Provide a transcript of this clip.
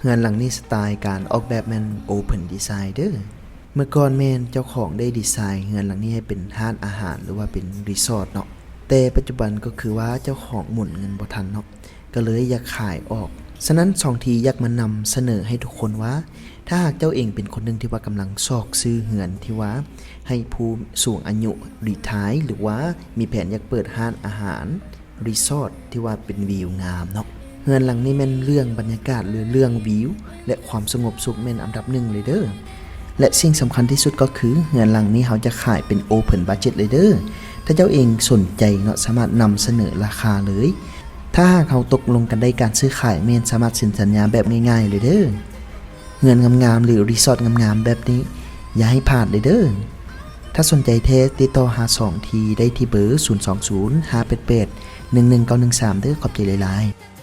ฮือนหลังนี้สไตล์การออกแบบแม่น Open Design เด้อเมื่อก่อนแม่นเจ้าของได้ดีไซน์เฮือนหลังนี้ให้เป็นร้านอาหารหรือว่าเป็นรีสอร์ทเนาะแต่ปัจจุบันก็คือว่าเจ้าของหมุนเงินบ่ทันเนาะก็เลยอยากขายออกฉะนั้น2ทีอยากมานำเสนอให้ทุกคนว่าถ้าหากเจ้าเองเป็นคนหนึ่งที่ว่ากำลังซอกซื้อเฮือนที่ว่าให้ผู้สูงอายุรีไทร์หรือว่ามีแผนอยากเปิดร้านอาหารรีสอร์ทที่ว่าเป็นวิวงามเนาะเฮือนหลังนี้แม่นเรื่องบรรยากาศหรือเรื่องวิวและความสงบสุขแม่นอันดับ1เลยเด้อและสิ่งสำคัญที่สุดก็คือเฮือนหลังนี้เขาจะขายเป็น Open Budget เลยเด้อถ้าเจ้าเองสนใจเนาะสามารถนำเสนอราคาเลยถ้าหากเขาตกลงกันได้การซื้อขายแม่นสามารถเซ็นสัญญาแบบง่ายๆเลยเด้อเฮือนงามๆหรือรีสอร์ทงามๆแบบนี้อย่าให้พลาดเลยเด้อถ้าสนใจเทสติดต่อหา2ทีได้ที่เบอร์020 588 11913เด้อขอบใจหลายๆ